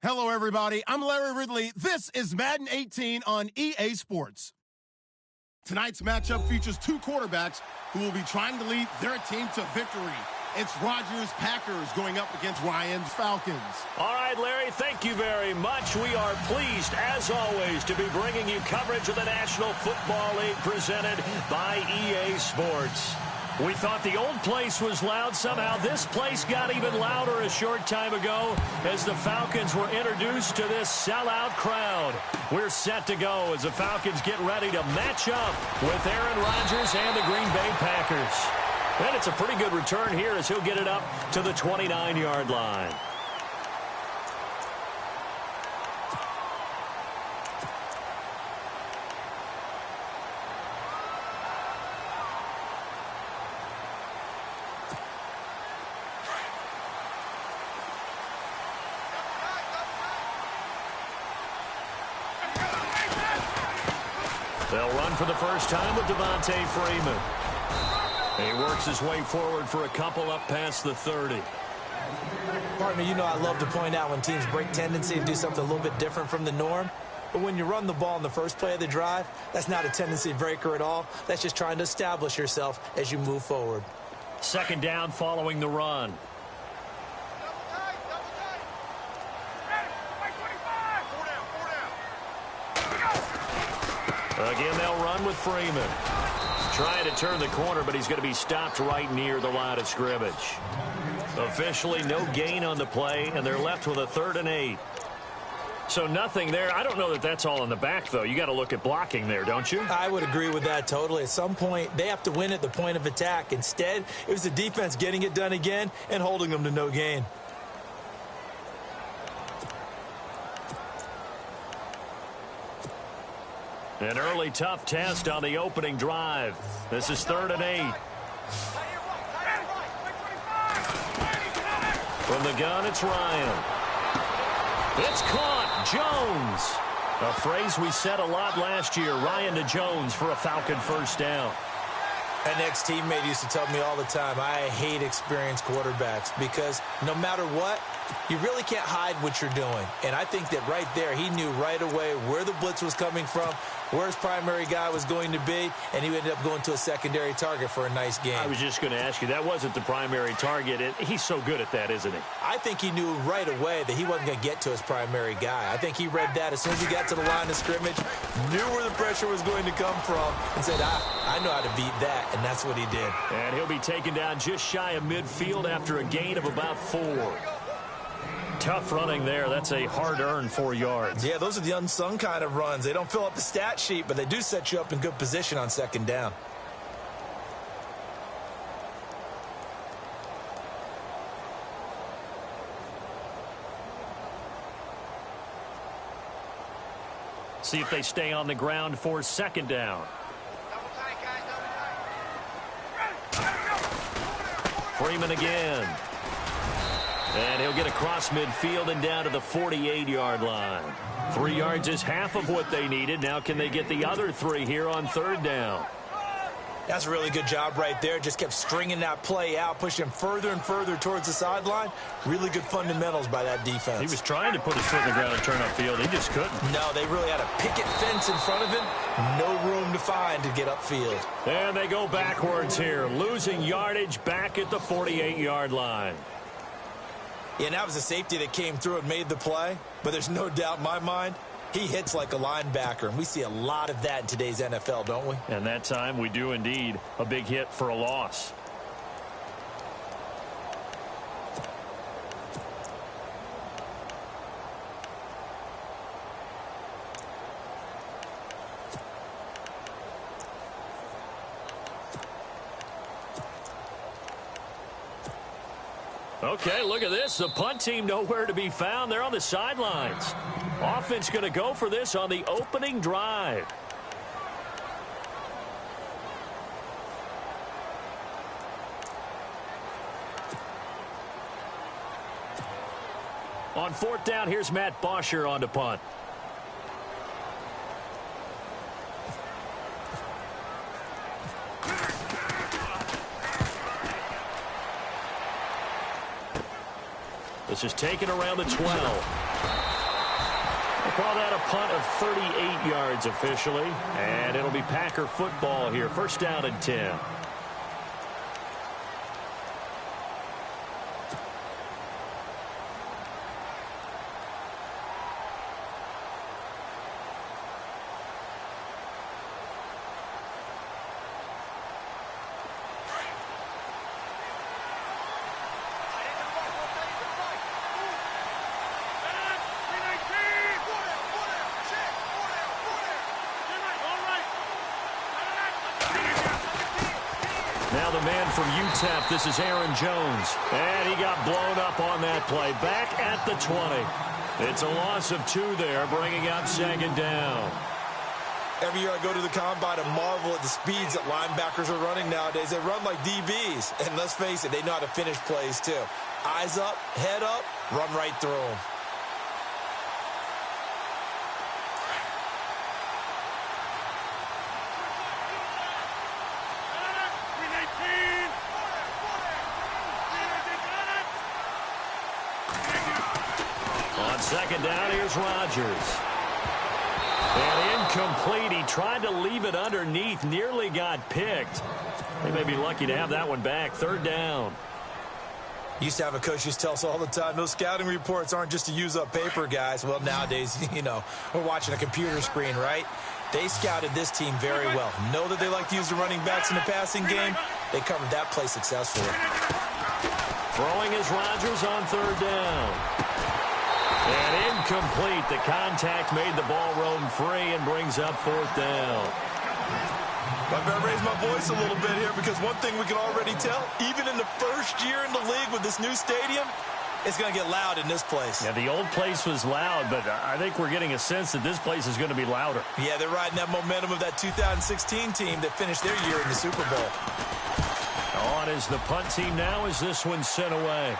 Hello, everybody. I'm Larry Ridley. This is Madden 18 on EA Sports. Tonight's matchup features two quarterbacks who will be trying to lead their team to victory. It's Rodgers' Packers going up against Ryan's Falcons. All right, Larry, thank you very much. We are pleased, as always, to be bringing you coverage of the National Football League presented by EA Sports. We thought the old place was loud. Somehow this place got even louder a short time ago as the Falcons were introduced to this sellout crowd. We're set to go as the Falcons get ready to match up with Aaron Rodgers and the Green Bay Packers. And it's a pretty good return here as he'll get it up to the 29-yard line. They'll run for the first time with Devontae Freeman. He works his way forward for a couple up past the 30. Partner, you know I love to point out when teams break tendency and do something a little bit different from the norm. But when you run the ball in the first play of the drive, that's not a tendency breaker at all. That's just trying to establish yourself as you move forward. Second down following the run. Again, they'll run with Freeman. Trying to turn the corner, but he's going to be stopped right near the line of scrimmage. Officially, no gain on the play, and they're left with a 3rd and 8. So nothing there. I don't know that that's all in the back, though. You got to look at blocking there, don't you? I would agree with that totally. At some point, they have to win at the point of attack. Instead, it was the defense getting it done again and holding them to no gain. An early tough test on the opening drive. This is 3rd and 8. From the gun, it's Ryan. It's caught. Jones. A phrase we said a lot last year. Ryan to Jones for a Falcon first down. An ex-teammate used to tell me all the time, I hate experienced quarterbacks because no matter what, you really can't hide what you're doing. And I think that right there, he knew right away where the blitz was coming from, where his primary guy was going to be, and he ended up going to a secondary target for a nice game. I was just going to ask you, that wasn't the primary target. He's so good at that, isn't he? I think he knew right away that he wasn't going to get to his primary guy. I think he read that as soon as he got to the line of scrimmage, knew where the pressure was going to come from, and said, I know how to beat that, and that's what he did. And he'll be taken down just shy of midfield after a gain of about 4. Tough running there. That's a hard-earned 4 yards. Yeah, those are the unsung kind of runs. They don't fill up the stat sheet, but they do set you up in good position on second down. See if they stay on the ground for second down. Freeman again. And he'll get across midfield and down to the 48-yard line. 3 yards is half of what they needed. Now can they get the other 3 here on 3rd down? That's a really good job right there. Just kept stringing that play out, pushing him further and further towards the sideline. Really good fundamentals by that defense. He was trying to put his foot in the ground and turn upfield. He just couldn't. No, they really had a picket fence in front of him. No room to find to get upfield. And they go backwards here, losing yardage back at the 48-yard line. Yeah, and that was a safety that came through and made the play. But there's no doubt in my mind, he hits like a linebacker. And we see a lot of that in today's NFL, don't we? And that time we do indeed. A big hit for a loss. Okay, look at this. The punt team nowhere to be found. They're on the sidelines. Offense going to go for this on the opening drive. On 4th down, here's Matt Bosher on to punt. This is taken around the 12. call that a punt of 38 yards officially. And it'll be Packer football here. First down and 10. Now the man from UTEP, this is Aaron Jones. And he got blown up on that play. Back at the 20. It's a loss of 2 there, bringing up second down. Every year I go to the combine and marvel at the speeds that linebackers are running nowadays. They run like DBs. And let's face it, they know how to finish plays too. Eyes up, head up, run right through them. On second down, here's Rodgers. And incomplete. He tried to leave it underneath. Nearly got picked. They may be lucky to have that one back. Third down. Used to have a coach used to tell us all the time, those scouting reports aren't just to use up paper, guys. Well, nowadays, we're watching a computer screen, right? They scouted this team very well. Know that they like to use the running backs in the passing game. They covered that play successfully. Throwing is Rodgers on third down. And incomplete. The contact made the ball roam free and brings up fourth down. I better raise my voice a little bit here because one thing we can already tell, even in the first year in the league with this new stadium, it's going to get loud in this place. Yeah, the old place was loud, but I think we're getting a sense that this place is going to be louder. Yeah, they're riding that momentum of that 2016 team that finished their year in the Super Bowl. On is the punt team now as this one's sent away.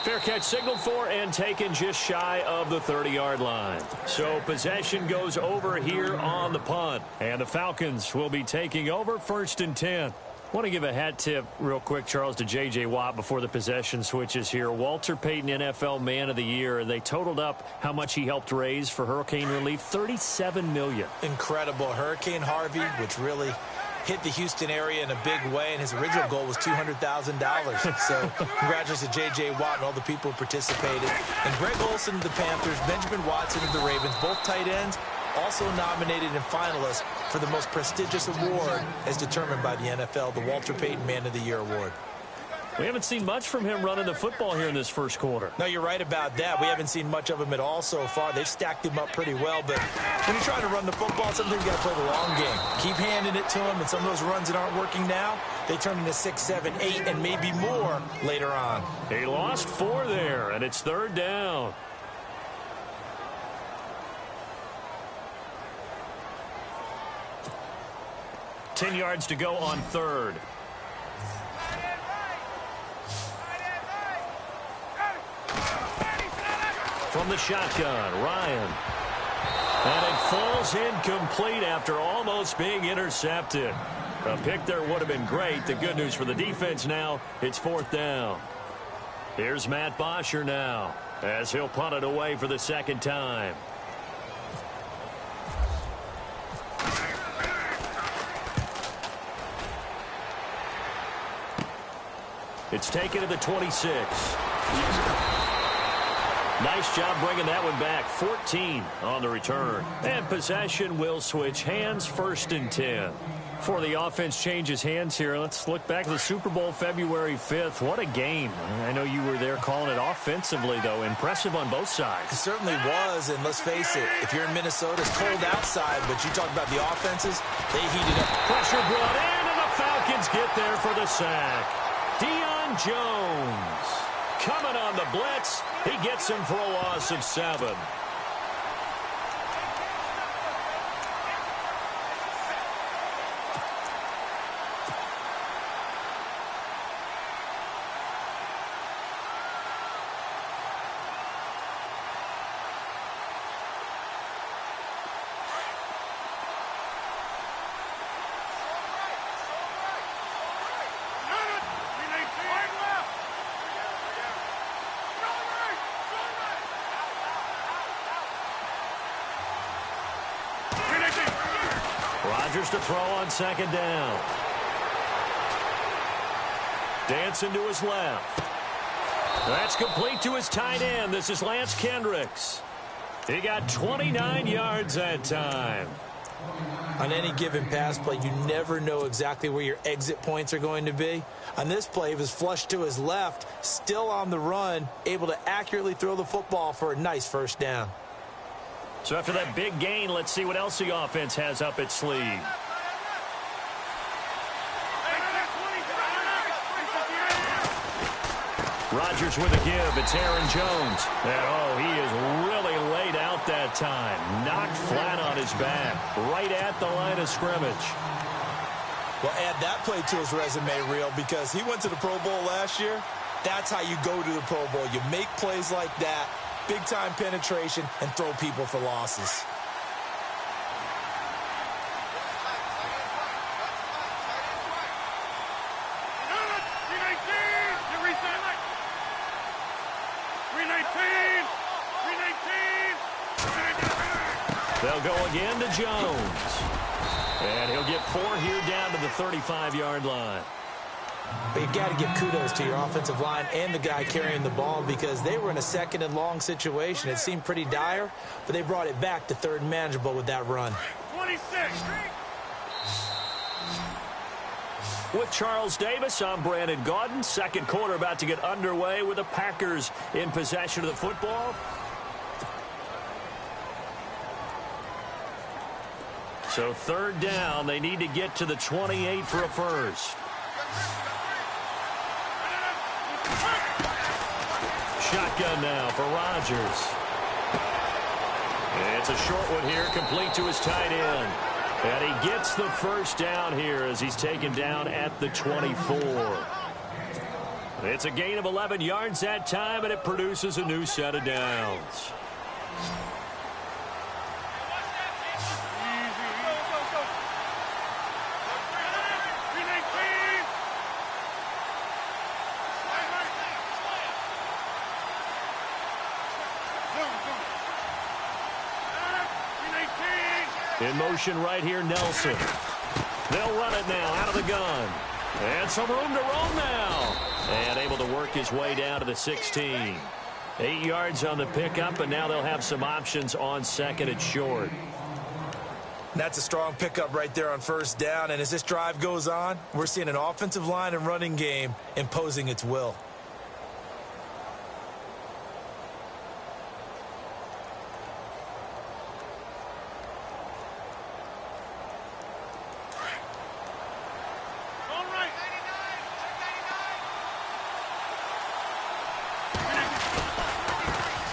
Fair catch signaled for and taken just shy of the 30-yard line. So possession goes over here on the punt. And the Falcons will be taking over first and 10. I want to give a hat tip real quick, Charles, to J.J. Watt before the possession switches here. Walter Payton, NFL Man of the Year. They totaled up how much he helped raise for hurricane relief, $37 million. Incredible. Hurricane Harvey, which really hit the Houston area in a big way, and his original goal was $200,000. So congratulations to J.J. Watt and all the people who participated. And Greg Olsen of the Panthers, Benjamin Watson of the Ravens, both tight ends, also nominated and finalists for the most prestigious award as determined by the NFL, the Walter Payton Man of the Year Award. We haven't seen much from him running the football here in this first quarter. No, you're right about that. We haven't seen much of him at all so far. They've stacked him up pretty well, but when you're trying to run the football, sometimes you got to play the long game. Keep handing it to him, and some of those runs that aren't working now, they turn into 6, 7, 8, and maybe more later on. He lost 4 there, and it's third down. Ten yards to go on third. From the shotgun, Ryan. And it falls incomplete after almost being intercepted. A pick there would have been great. The good news for the defense now, it's fourth down. Here's Matt Bosher now as he'll punt it away for the second time. It's taken to the 26. Nice job bringing that one back. 14 on the return. And possession will switch hands, first and 10. Before the offense changes hands here, let's look back at the Super Bowl February 5th. What a game. I know you were there calling it offensively, though. Impressive on both sides. It certainly was, and let's face it, if you're in Minnesota, it's cold outside, but you talk about the offenses, they heated up. Pressure brought in, and the Falcons get there for the sack. Deion Jones coming on the blitz. He gets him for a loss of 7. Rodgers to throw on second down. Dancing to his left. That's complete to his tight end. This is Lance Kendricks. He got 29 yards that time. On any given pass play, you never know exactly where your exit points are going to be. On this play, he was flushed to his left, still on the run, able to accurately throw the football for a nice first down. So after that big gain, let's see what else the offense has up its sleeve. Rodgers with a give. It's Aaron Jones. And, oh, he is really laid out that time. Knocked flat on his back. Right at the line of scrimmage. Well, add that play to his resume reel because he went to the Pro Bowl last year. That's how you go to the Pro Bowl. You make plays like that, big-time penetration, and throw people for losses. They'll go again to Jones. And he'll get 4 here down to the 35-yard line. But you've got to give kudos to your offensive line and the guy carrying the ball because they were in a second and long situation. It seemed pretty dire, but they brought it back to third and manageable with that run. 26. With Charles Davis, I'm Brandon Gaudin. Second quarter about to get underway with the Packers in possession of the football. So third down, they need to get to the 28 for a first. Shotgun now for Rodgers. It's a short one here, complete to his tight end. And he gets the first down here as he's taken down at the 24. It's a gain of 11 yards that time, and it produces a new set of downs. In motion right here, Nelson. They'll run it now out of the gun. And some room to roam now. And able to work his way down to the 16. 8 yards on the pickup, and now they'll have some options on second and short. That's a strong pickup right there on first down. And as this drive goes on, we're seeing an offensive line and running game imposing its will.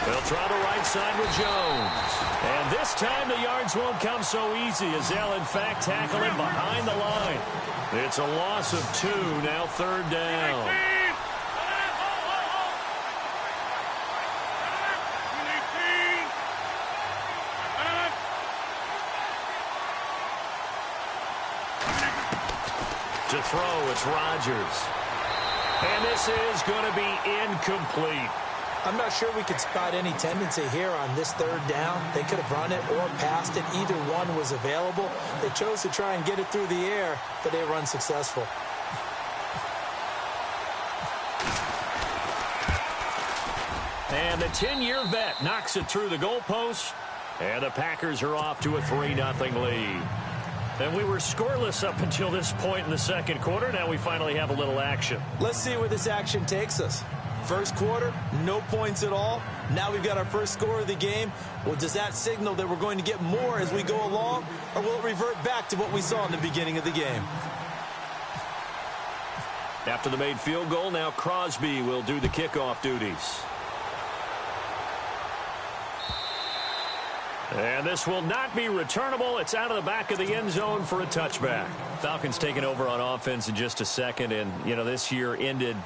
They'll try the right side with Jones. And this time the yards won't come so easy as they'll, in fact, tackle him behind the line. It's a loss of 2, now third down. To throw, it's Rodgers. And this is going to be incomplete. I'm not sure we could spot any tendency here on this third down. They could have run it or passed it. Either one was available. They chose to try and get it through the air, but they were unsuccessful. And the 10-year vet knocks it through the goalpost. And the Packers are off to a 3-0 lead. And we were scoreless up until this point in the second quarter. Now we finally have a little action. Let's see where this action takes us. First quarter, no points at all. Now we've got our first score of the game. Well, does that signal that we're going to get more as we go along? Or will it revert back to what we saw in the beginning of the game? After the made field goal, now Crosby will do the kickoff duties. And this will not be returnable. It's out of the back of the end zone for a touchback. Falcons taking over on offense in just a second. And, you know, this year ended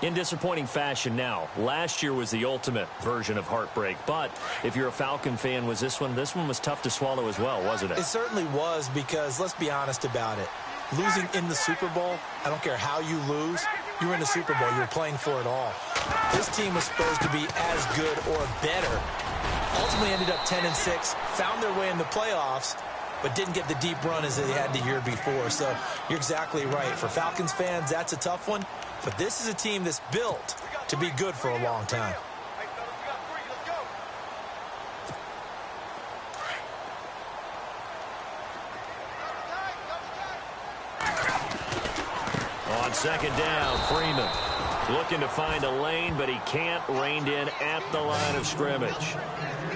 in disappointing fashion now. Last year was the ultimate version of heartbreak. But if you're a Falcon fan, was this one was tough to swallow as well, wasn't it? It certainly was because, let's be honest about it, losing in the Super Bowl, I don't care how you lose, you're in the Super Bowl. You're playing for it all. This team was supposed to be as good or better. Ultimately ended up 10-6, found their way in the playoffs, but didn't get the deep run as they had the year before. So you're exactly right. For Falcons fans, that's a tough one. But this is a team that's built to be good for a long time. On second down, Freeman looking to find a lane, but he can't. Reined in at the line of scrimmage.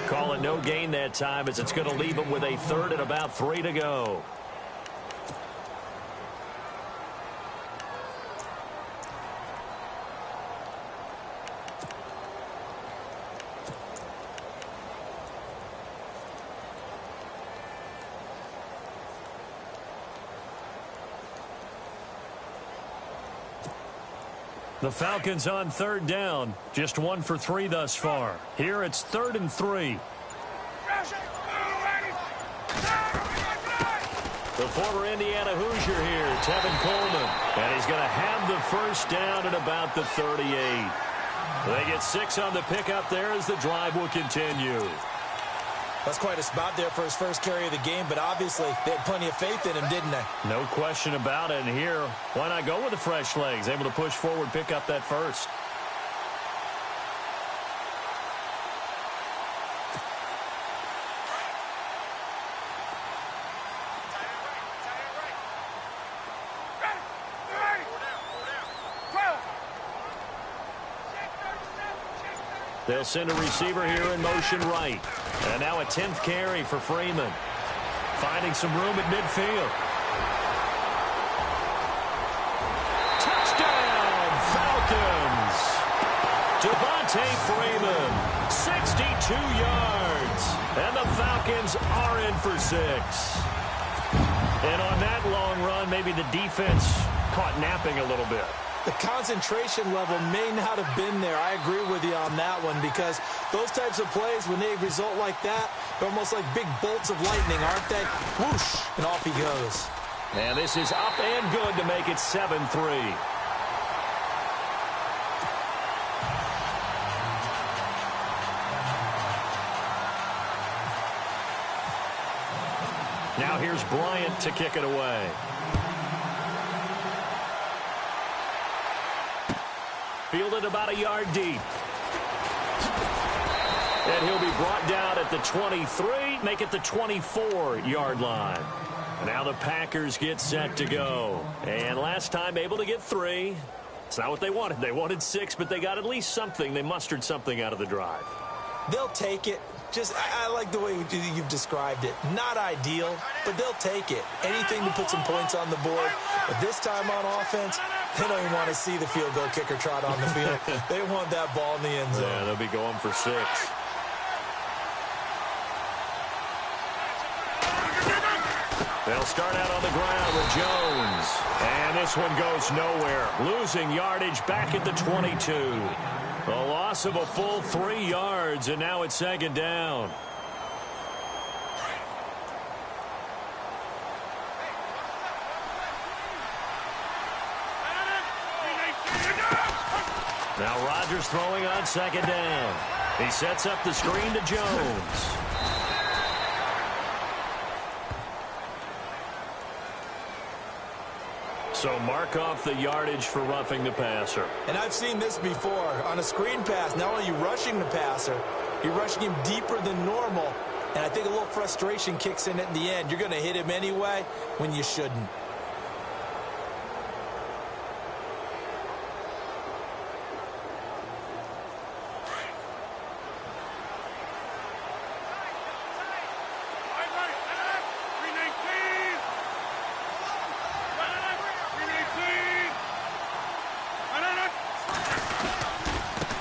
Call it no gain that time, as it's going to leave him with a third and about 3 to go. The Falcons on third down. Just 1 for 3 thus far. Here it's 3rd and 3. The former Indiana Hoosier here, Tevin Coleman. And he's going to have the first down at about the 38. They get 6 on the pickup there as the drive will continue. That's quite a spot there for his first carry of the game, but obviously they had plenty of faith in him, didn't they? No question about it. And here, why not go with the fresh legs? Able to push forward, pick up that first. They'll send a receiver here in motion right. And now a 10th carry for Freeman. Finding some room at midfield. Touchdown, Falcons! Devontae Freeman, 62 yards. And the Falcons are in for 6. And on that long run, maybe the defense caught napping a little bit. The concentration level may not have been there. I agree with you on that one, because those types of plays, when they result like that, they're almost like big bolts of lightning, aren't they? Whoosh, and off he goes. And this is up and good to make it 7-3. Now here's Bryant to kick it away. Fielded about a yard deep. And he'll be brought down at the 23, make it the 24-yard line. Now the Packers get set to go. And last time able to get 3. It's not what they wanted. They wanted 6, but they got at least something. They mustered something out of the drive. They'll take it. I like the way you've described it. Not ideal, but they'll take it. Anything to put some points on the board. But this time on offense, they don't even want to see the field goal kicker trot on the field. They want that ball in the end zone. Yeah, they'll be going for 6. They'll start out on the ground with Jones. And this one goes nowhere. Losing yardage back at the 22. A loss of a full 3 yards, and now it's second down. Now Rodgers throwing on second down. He sets up the screen to Jones. So mark off the yardage for roughing the passer. And I've seen this before. On a screen pass, not only are you rushing the passer, you're rushing him deeper than normal. And I think a little frustration kicks in at the end. You're going to hit him anyway when you shouldn't.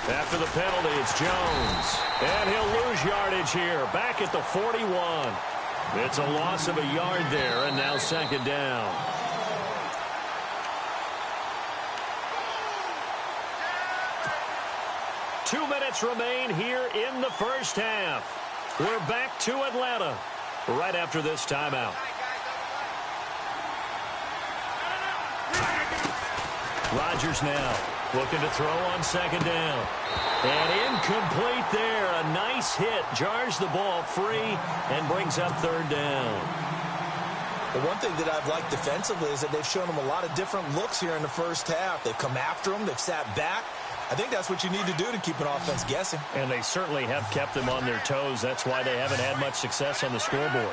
After the penalty, it's Jones. And he'll lose yardage here, back at the 41. It's a loss of a yard there, and now second down. Two minutes remain here in the first half. We're back to Atlanta right after this timeout. Rodgers now looking to throw on second down. And incomplete there. A nice hit. Jars the ball free and brings up third down. The one thing that I've liked defensively is that they've shown them a lot of different looks here in the first half. They've come after them. They've sat back. I think that's what you need to do to keep an offense guessing. And they certainly have kept them on their toes. That's why they haven't had much success on the scoreboard.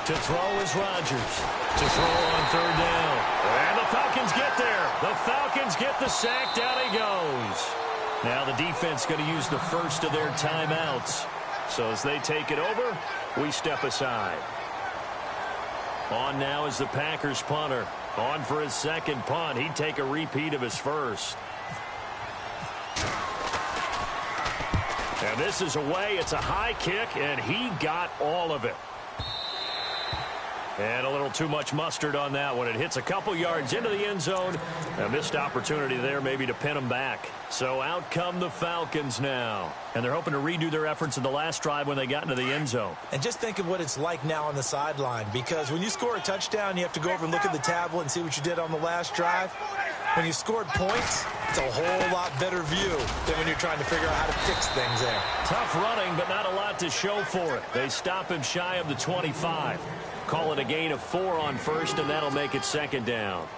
To throw is Rodgers. To throw on third down. And the Falcons get there. The Falcons get the sack. Down he goes. Now the defense going to use the first of their timeouts. So as they take it over, we step aside. On now is the Packers punter. On for his second punt. He'd take a repeat of his first. And this is away. It's a high kick, and he got all of it. And a little too much mustard on that one. It hits a couple yards into the end zone. A missed opportunity there maybe to pin them back. So out come the Falcons now. And they're hoping to redo their efforts in the last drive when they got into the end zone. And just think of what it's like now on the sideline. Because when you score a touchdown, you have to go over and look at the tablet and see what you did on the last drive. When you scored points, it's a whole lot better view than when you're trying to figure out how to fix things there. Tough running, but not a lot to show for it. They stop him shy of the 25. Call it a gain of 4 on first, and that'll make it second down.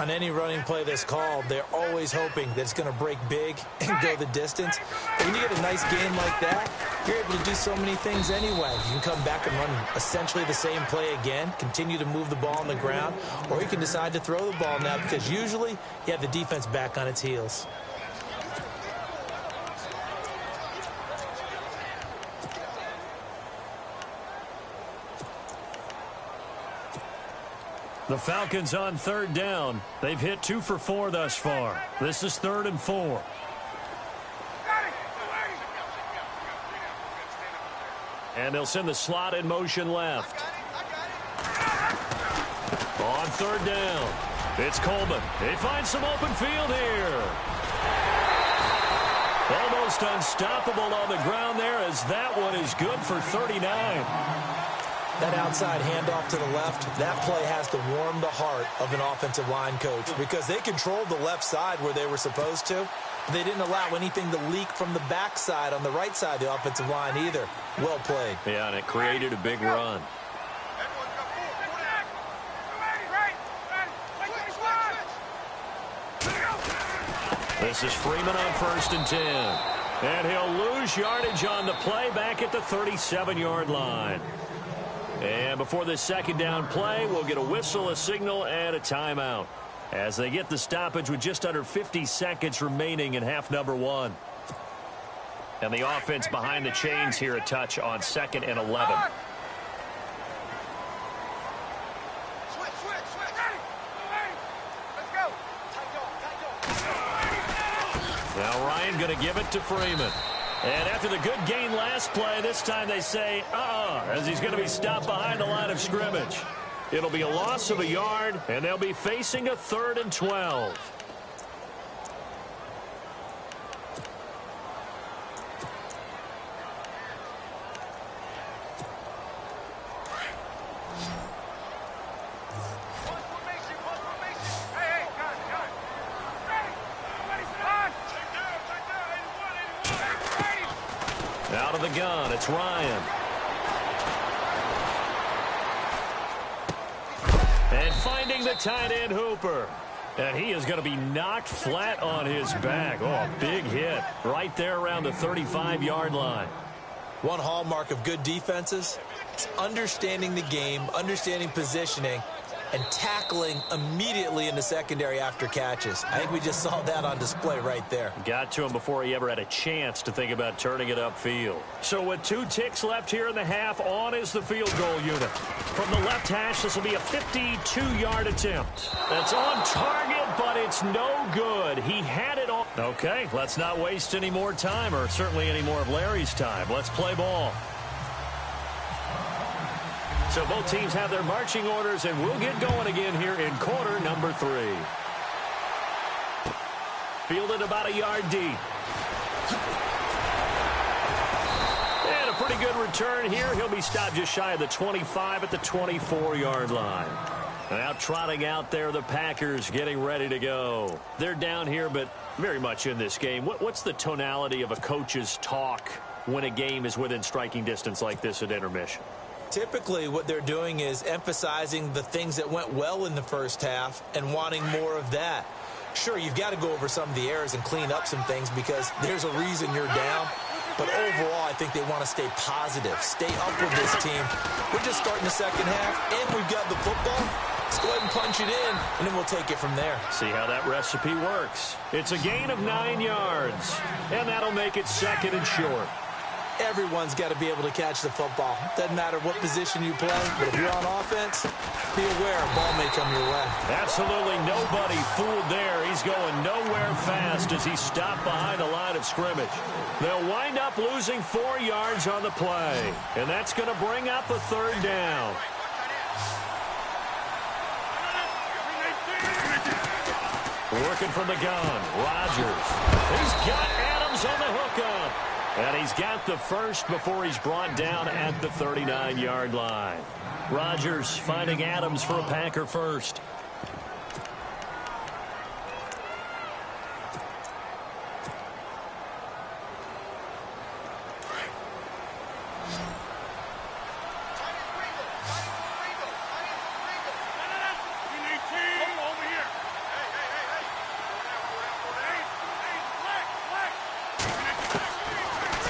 On any running play that's called, they're always hoping that it's going to break big and go the distance. But when you get a nice game like that, you're able to do so many things anyway. You can come back and run essentially the same play again, continue to move the ball on the ground, or you can decide to throw the ball now because usually you have the defense back on its heels. The Falcons on third down. They've hit 2 for 4 thus far. This is 3rd and 4. And they'll send the slot in motion left. On third down, it's Coleman. He finds some open field here. Almost unstoppable on the ground there as that one is good for 39. That outside handoff to the left, that play has to warm the heart of an offensive line coach because they controlled the left side where they were supposed to. They didn't allow anything to leak from the backside on the right side of the offensive line either. Well played. Yeah, and it created a big run. This is Freeman on 1st and 10. And he'll lose yardage on the play back at the 37-yard line. And before this second down play, we'll get a whistle, a signal, and a timeout as they get the stoppage with just under 50 seconds remaining in half number 1. And the offense behind the chains here a touch on 2nd and 11. Now Ryan going to give it to Freeman. And after the good gain last play, this time they say, as he's going to be stopped behind the line of scrimmage. It'll be a loss of a yard, and they'll be facing a 3rd and 12. Out of the gun, it's Ryan. And finding the tight end Hooper. And he is going to be knocked flat on his back. Oh, a big hit right there around the 35-yard line. One hallmark of good defenses is understanding the game, understanding positioning, and tackling immediately in the secondary after catches. I think we just saw that on display right there. Got to him before he ever had a chance to think about turning it upfield. So with 2 ticks left here in the half, on is the field goal unit. From the left hash, this will be a 52-yard attempt. That's on target, but it's no good. He had it on. Okay, let's not waste any more time, or certainly any more of Larry's time. Let's play ball. So both teams have their marching orders, and we'll get going again here in quarter number 3. fielded about a yard deep. And a pretty good return here. He'll be stopped just shy of the 25 at the 24-yard line. Now trotting out there, the Packers getting ready to go. They're down here, but very much in this game. What's the tonality of a coach's talk when a game is within striking distance like this at intermission? Typically, what they're doing is emphasizing the things that went well in the first half and wanting more of that. Sure, you've got to go over some of the errors and clean up some things because there's a reason you're down. But overall, I think they want to stay positive, stay up with this team. We're just starting the second half, and we've got the football. Let's go ahead and punch it in, and then we'll take it from there. See how that recipe works. It's a gain of 9 yards, and that'll make it second and short. Everyone's got to be able to catch the football. Doesn't matter what position you play, but if you're on offense, be aware a ball may come your way. Absolutely nobody fooled there. He's going nowhere fast as he stopped behind the line of scrimmage. They'll wind up losing 4 yards on the play, and that's going to bring up a third down. Working from the gun, Rodgers. He's got Adams on the hookup. And he's got the first before he's brought down at the 39-yard line. Rodgers finding Adams for a Packer first.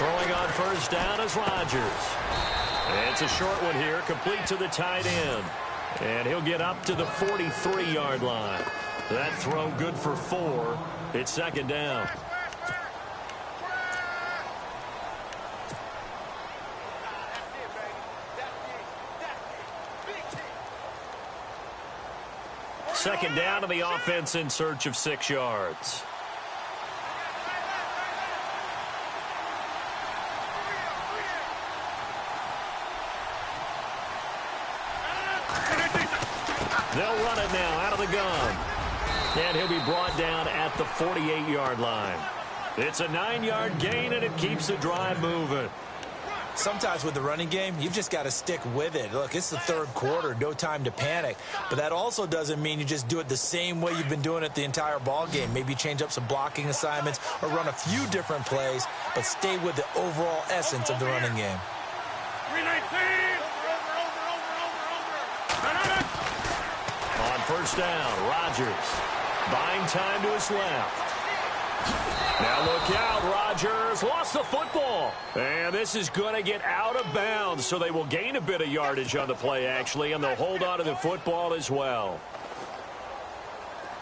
Throwing on first down is Rodgers. It's a short one here, complete to the tight end. And he'll get up to the 43-yard line. That throw good for 4. It's second down. Second down to the offense in search of 6 yards. They'll run it now out of the gun. And he'll be brought down at the 48-yard line. It's a 9-yard gain, and it keeps the drive moving. Sometimes with the running game, you've just got to stick with it. Look, it's the third quarter, no time to panic. But that also doesn't mean you just do it the same way you've been doing it the entire ball game. Maybe change up some blocking assignments or run a few different plays, but stay with the overall essence of the running game. 319! On first down, Rodgers buying time to his left. Now look out, Rodgers lost the football. And this is going to get out of bounds, so they will gain a bit of yardage on the play, actually, and they'll hold on to the football as well.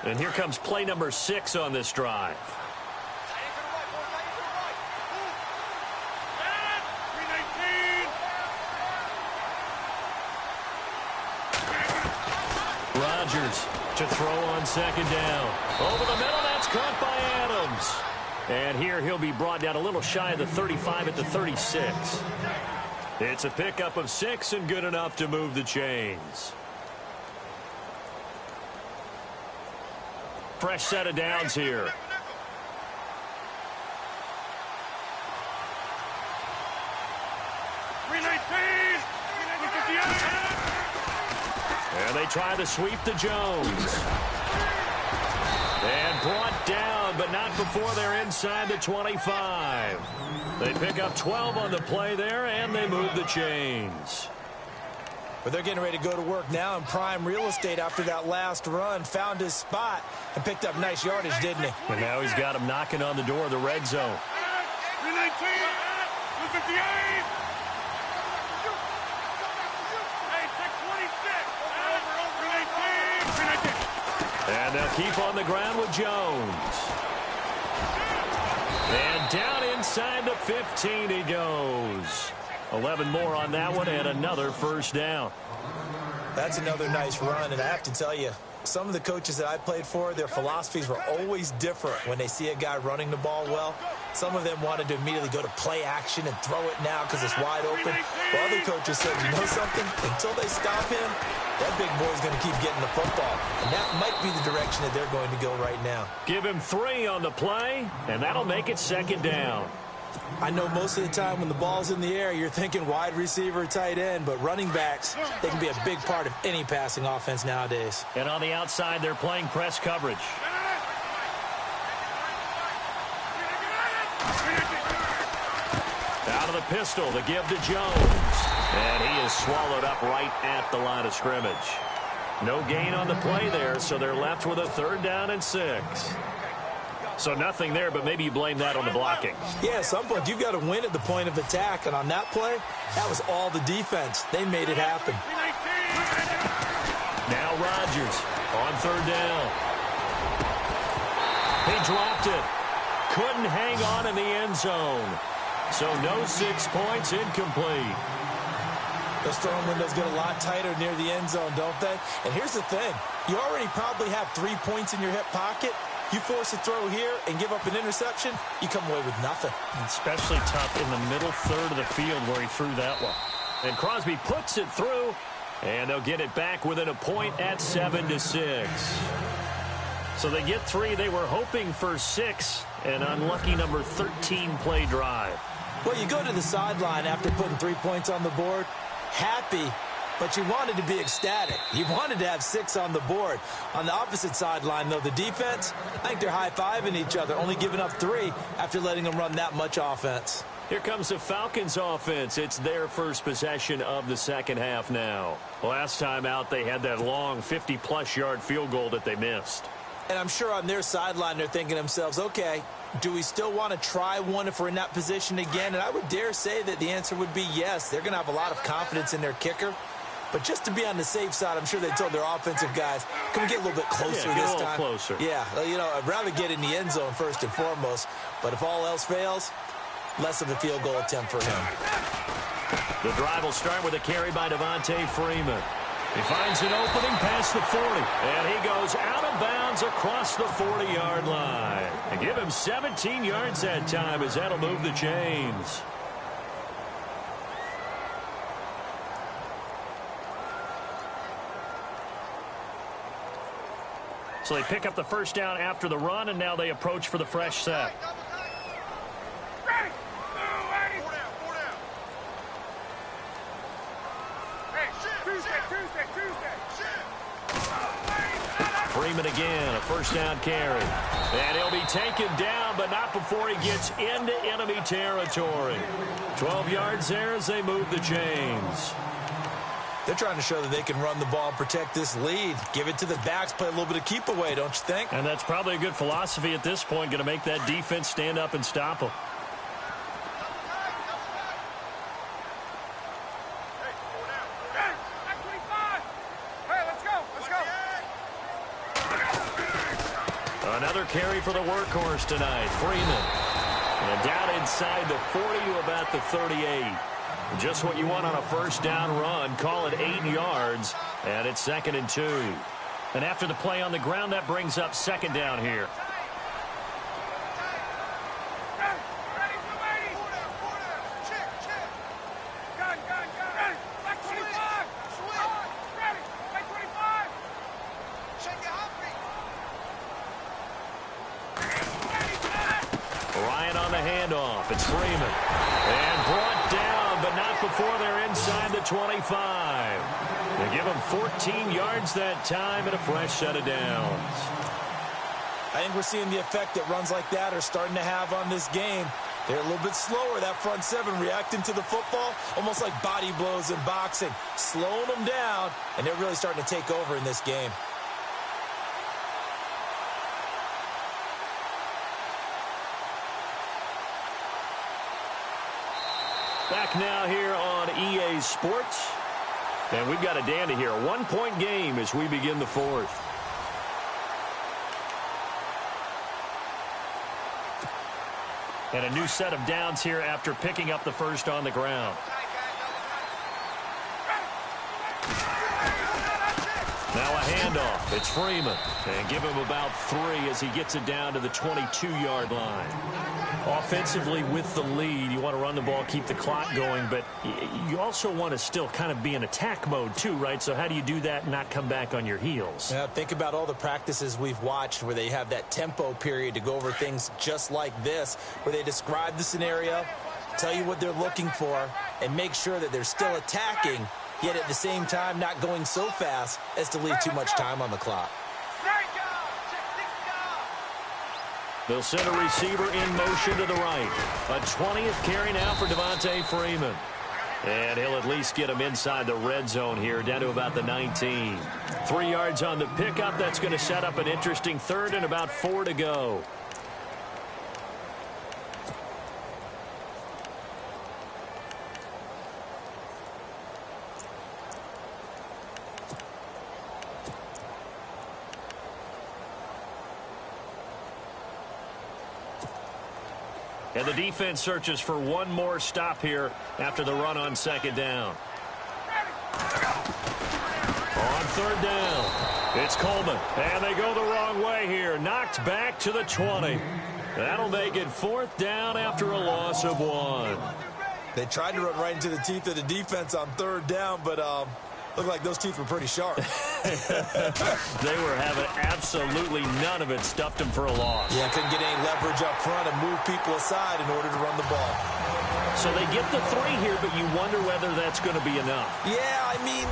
And here comes play number 6 on this drive. Rodgers to throw on second down. Over the middle, that's caught by Adams. And here he'll be brought down a little shy of the 35 at the 36. It's a pickup of 6 and good enough to move the chains. Fresh set of downs here. And they try to sweep to Jones. And brought down, but not before they're inside the 25. They pick up 12 on the play there, and they move the chains. But they're getting ready to go to work now in prime real estate after that last run. Found his spot and picked up nice yardage, didn't he? And now he's got him knocking on the door of the red zone. 319! And they'll keep on the ground with Jones. And down inside the 15 he goes. 11 more on that one and another first down. That's another nice run, and I have to tell you, some of the coaches that I played for, their philosophies were always different when they see a guy running the ball well. Some of them wanted to immediately go to play action and throw it now because it's wide open. While other coaches said, you know something? Until they stop him, that big boy's going to keep getting the football. And that might be the direction that they're going to go right now. Give him 3 on the play, and that'll make it 2nd down. I know most of the time when the ball's in the air, you're thinking wide receiver, tight end, but running backs, they can be a big part of any passing offense nowadays. And on the outside, they're playing press coverage. Out of the pistol, the give to Jones. And he is swallowed up right at the line of scrimmage. No gain on the play there, so they're left with a 3rd down and 6. So nothing there, but maybe you blame that on the blocking. Yeah, at some point, you've got to win at the point of attack. And on that play, that was all the defense. They made it happen. Now Rodgers on 3rd down. He dropped it. Couldn't hang on in the end zone. So no 6 points, incomplete. Those throwing windows get a lot tighter near the end zone, don't they? And here's the thing. You already probably have 3 points in your hip pocket. You force a throw here and give up an interception, you come away with nothing. Especially tough in the middle third of the field where he threw that one. And Crosby puts it through, and they'll get it back within a point at 7-6. So they get 3. They were hoping for 6. An unlucky number 13 play drive. Well, you go to the sideline after putting 3 points on the board, happy, but you wanted to be ecstatic. You wanted to have 6 on the board. On the opposite sideline, though, the defense, I think they're high-fiving each other, only giving up 3 after letting them run that much offense. Here comes the Falcons offense. It's their first possession of the second half now. Last time out, they had that long 50-plus yard field goal that they missed. And I'm sure on their sideline, they're thinking to themselves, okay, do we still want to try one if we're in that position again? And I would dare say that the answer would be yes. They're going to have a lot of confidence in their kicker. But just to be on the safe side, I'm sure they told their offensive guys, can we get a little bit closer this time? Closer. Yeah, you know, I'd rather get in the end zone first and foremost. But if all else fails, less of a field goal attempt for him. The drive will start with a carry by Devontae Freeman. He finds an opening past the 40, and he goes out of bounds across the 40-yard line. And give him 17 yards that time as that'll move the chains. So they pick up the first down after the run, and now they approach for the fresh set. Freeman again, a first down carry. And he'll be taken down, but not before he gets into enemy territory. 12 yards there as they move the chains. They're trying to show that they can run the ball, protect this lead. Give it to the backs, play a little bit of keep away, don't you think? And that's probably a good philosophy at this point, going to make that defense stand up and stop them. Another carry for the workhorse tonight, Freeman. And down inside the 40 to about the 38. Just what you want on a first down run. Call it 8 yards, and it's 2nd and 2. And after the play on the ground, that brings up 2nd down here. It's Freeman. And brought down, but not before they're inside the 25. They give him 14 yards that time and a fresh set of downs. I think we're seeing the effect that runs like that are starting to have on this game. They're a little bit slower, that front seven, reacting to the football, almost like body blows in boxing, slowing them down, and they're really starting to take over in this game. Back now here on EA Sports. And we've got a dandy here. A 1-point game as we begin the fourth. And a new set of downs here after picking up the first on the ground. Now a handoff. It's Freeman. And give him about 3 as he gets it down to the 22-yard line. Offensively with the lead, you want to run the ball, keep the clock going, but you also want to still kind of be in attack mode too, right? So how do you do that and not come back on your heels? Yeah, think about all the practices we've watched where they have that tempo period to go over things just like this, where they describe the scenario, tell you what they're looking for, and make sure that they're still attacking, yet at the same time not going so fast as to leave too much time on the clock. They'll send a receiver in motion to the right. A 20th carry now for Devontae Freeman. And he'll at least get him inside the red zone here, down to about the 19. 3 yards on the pickup. That's going to set up an interesting third and about 4 to go. And the defense searches for one more stop here after the run on second down. On third down, it's Coleman. And they go the wrong way here. Knocked back to the 20. That'll make it 4th down after a loss of 1. They tried to run right into the teeth of the defense on third down, but looked like those teeth were pretty sharp. They were having absolutely none of it. Stuffed them for a loss. Yeah, couldn't get any leverage up front and move people aside in order to run the ball. So they get the 3 here, but you wonder whether that's going to be enough. Yeah, I mean,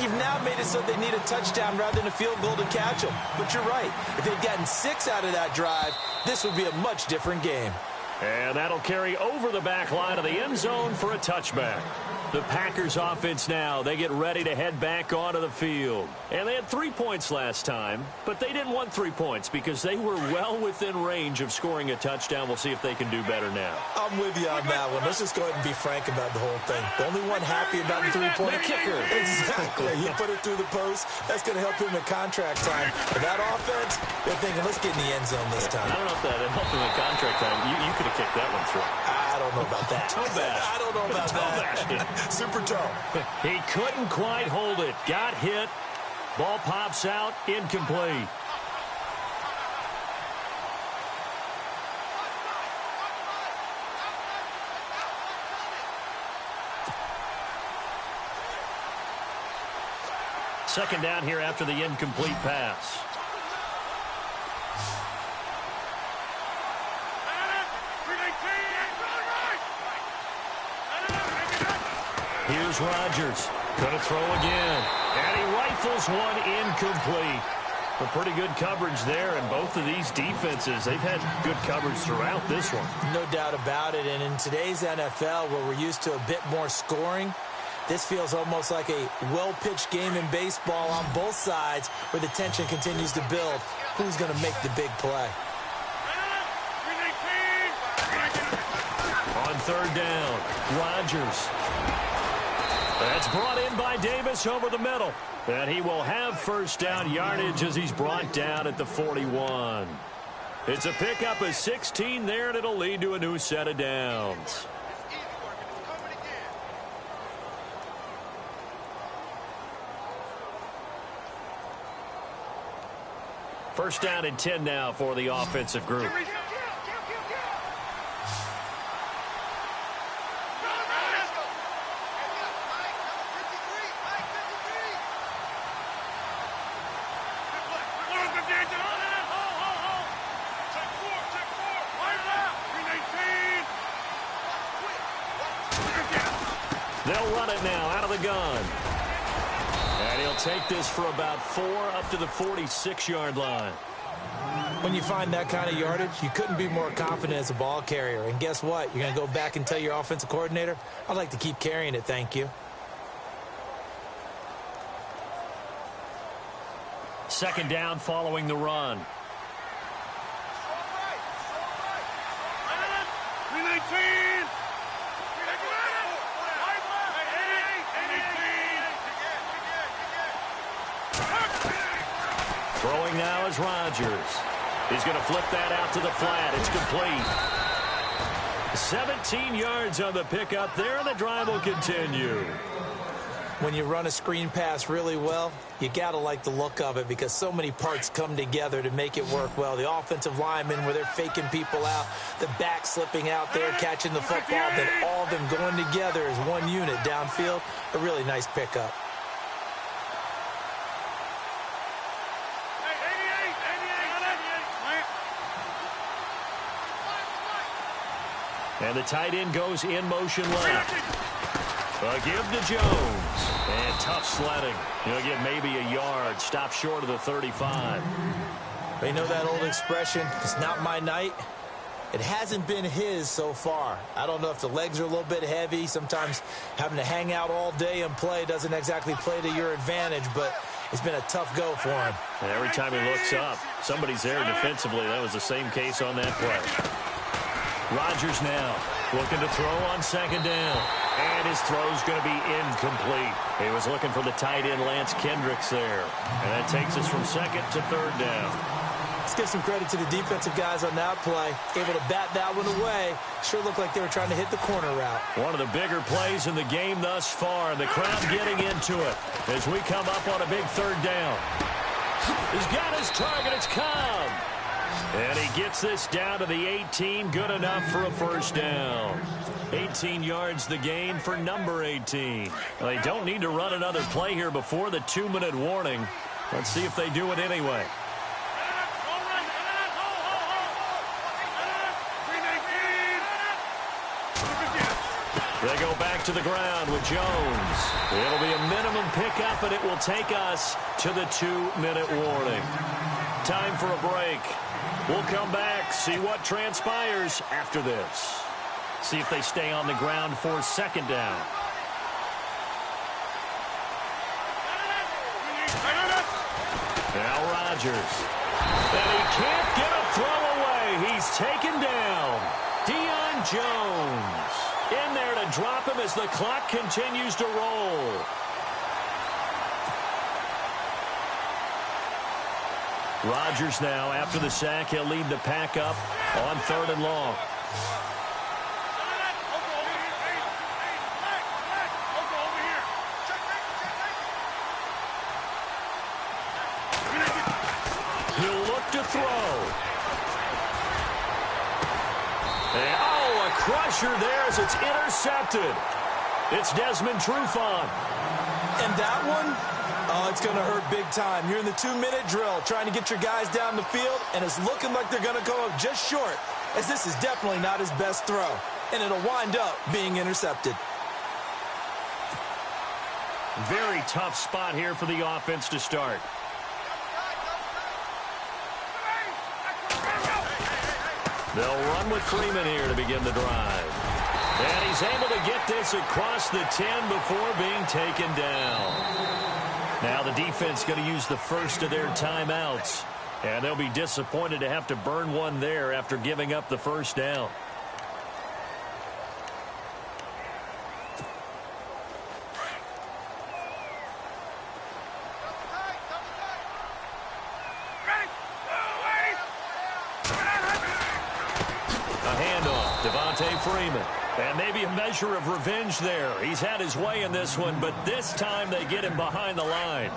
you've now made it so they need a touchdown rather than a field goal to catch them. But you're right. If they'd gotten 6 out of that drive, this would be a much different game. And that'll carry over the back line of the end zone for a touchback. The Packers offense now, they get ready to head back onto the field. And they had 3 points last time, but they didn't want 3 points because they were well within range of scoring a touchdown. We'll see if they can do better now. I'm with you on that one. Let's just go ahead and be frank about the whole thing. The only one happy about the 3-point kicker. Exactly. He put it through the post. That's going to help him in contract time. For that offense, they're thinking, let's get in the end zone this time. I don't know if that helped him in contract time. You could have kicked that one through. I don't know about that. Toe bash. I don't know about that. Super toe. He couldn't quite hold it. Got hit. Ball pops out. Incomplete. Second down here after the incomplete pass. Here's Rodgers. Gonna throw again. And he rifles one incomplete. A pretty good coverage there, and both of these defenses, they've had good coverage throughout this one. No doubt about it. And in today's NFL, where we're used to a bit more scoring, this feels almost like a well-pitched game in baseball on both sides where the tension continues to build. Who's going to make the big play? On third down, Rodgers. That's brought in by Davis over the middle. And he will have first down yardage as he's brought down at the 41. It's a pickup of 16 there, and it'll lead to a new set of downs. First down and 10 now for the offensive group. They'll run it now out of the gun. And he'll take this for about 4 up to the 46-yard line. When you find that kind of yardage, you couldn't be more confident as a ball carrier. And guess what? You're going to go back and tell your offensive coordinator, I'd like to keep carrying it, thank you. Second down following the run. 319. Throwing now is Rodgers. He's going to flip that out to the flat. It's complete. 17 yards on the pickup there, and the drive will continue. When you run a screen pass really well, you got to like the look of it because so many parts come together to make it work well. The offensive linemen, where they're faking people out, the back slipping out there, catching the football, then all of them going together as one unit downfield. A really nice pickup. And the tight end goes in motion left. A give to Jones. And tough sledding. He'll get maybe a yard. Stop short of the 35. They know that old expression, it's not my night. It hasn't been his so far. I don't know if the legs are a little bit heavy. Sometimes having to hang out all day and play doesn't exactly play to your advantage, but it's been a tough go for him. And every time he looks up, somebody's there defensively. That was the same case on that play. Rodgers now looking to throw on second down. And his throw's going to be incomplete. He was looking for the tight end Lance Kendricks there. And that takes us from second to third down. Let's give some credit to the defensive guys on that play. Able to bat that one away. Sure looked like they were trying to hit the corner route. One of the bigger plays in the game thus far. The crowd getting into it as we come up on a big third down. He's got his target. It's Cobb. And he gets this down to the 18. Good enough for a first down. 18 yards the gain for number 18. Well, they don't need to run another play here before the 2-minute warning. Let's see if they do it anyway. They go back to the ground with Jones. It'll be a minimum pickup, and it will take us to the 2-minute warning. Time for a break. We'll come back, see what transpires after this. See if they stay on the ground for second down. Now Rodgers. And he can't get a throw away. He's taken down. Deion Jones in there to drop him as the clock continues to roll. Rodgers now, after the sack, he'll lead the pack up on 3rd and long. He'll look to throw. And, a crusher there as it's intercepted. It's Desmond Trufant. And that one, it's going to hurt big time. You're in the 2-minute drill trying to get your guys down the field, and it's looking like they're going to go up just short, as this is definitely not his best throw, and it'll wind up being intercepted. Very tough spot here for the offense to start. They'll run with Freeman here to begin the drive. And he's able to get this across the 10 before being taken down. Now the defense going to use the first of their timeouts. And they'll be disappointed to have to burn one there after giving up the first down. Freeman. And maybe a measure of revenge there. He's had his way in this one, but this time they get him behind the line.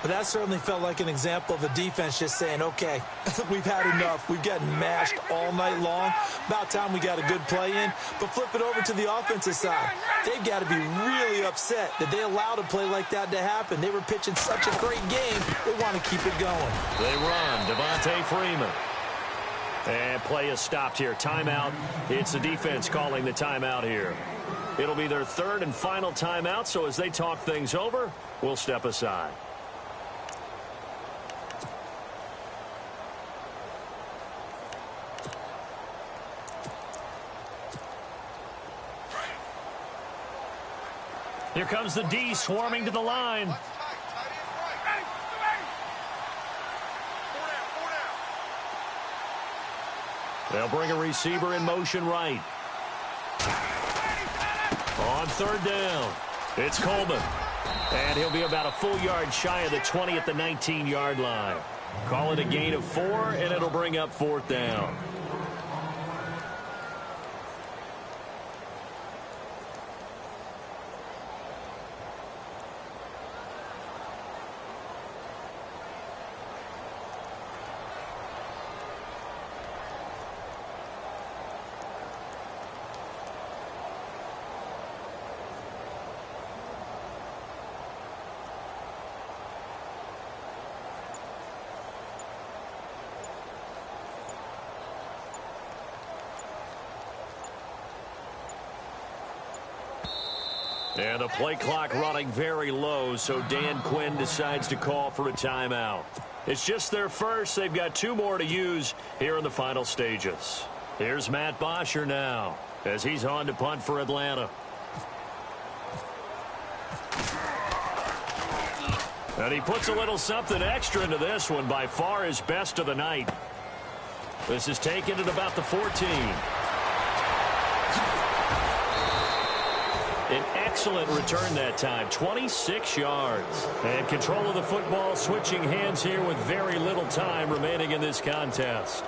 But that certainly felt like an example of the defense just saying, okay, we've had enough. We've gotten mashed all night long. About time we got a good play in. But flip it over to the offensive side. They've got to be really upset that they allowed a play like that to happen. They were pitching such a great game. They want to keep it going. They run. Devontae Freeman. And play is stopped here. Timeout. It's the defense calling the timeout here. It'll be their 3rd and final timeout, so as they talk things over, we'll step aside. Here comes the D swarming to the line. They'll bring a receiver in motion right. On 3rd down, it's Coleman. And he'll be about a full yard shy of the 20 at the 19-yard line. Call it a gain of 4, and it'll bring up 4th down. And the play clock running very low, so Dan Quinn decides to call for a timeout. It's just their first. They've got 2 more to use here in the final stages. Here's Matt Bosher now as he's on to punt for Atlanta. And he puts a little something extra into this one, by far his best of the night. This is taken at about the 14. An excellent return that time, 26 yards. And control of the football, switching hands here with very little time remaining in this contest.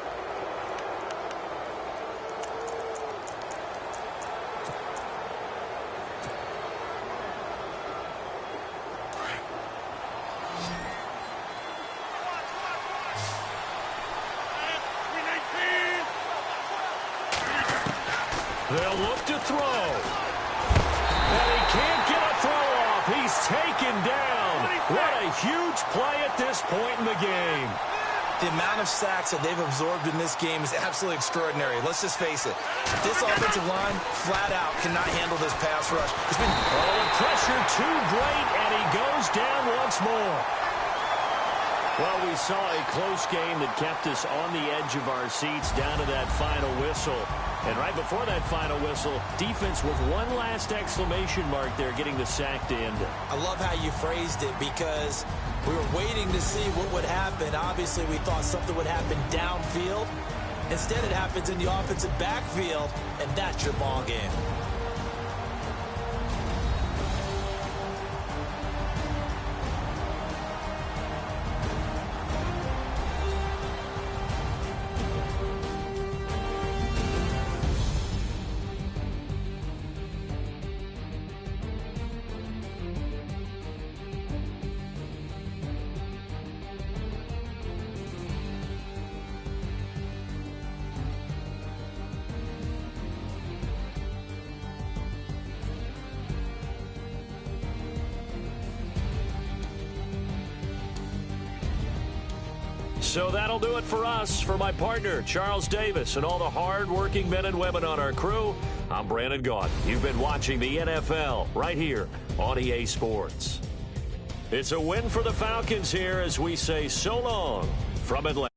They'll look to throw. And he can't get a throw off. He's taken down. What a huge play at this point in the game. The amount of sacks that they've absorbed in this game is absolutely extraordinary. Let's just face it. This offensive line, flat out, cannot handle this pass rush. The pressure too great, and he goes down once more. Well, we saw a close game that kept us on the edge of our seats down to that final whistle. And right before that final whistle, defense with one last exclamation mark there, getting the sack to end it. I love how you phrased it, because we were waiting to see what would happen. Obviously, we thought something would happen downfield. Instead, it happens in the offensive backfield, and that's your ball game. So that'll do it for us. For my partner, Charles Davis, and all the hard-working men and women on our crew, I'm Brandon Gaudin. You've been watching the NFL right here on EA Sports. It's a win for the Falcons here as we say so long from Atlanta.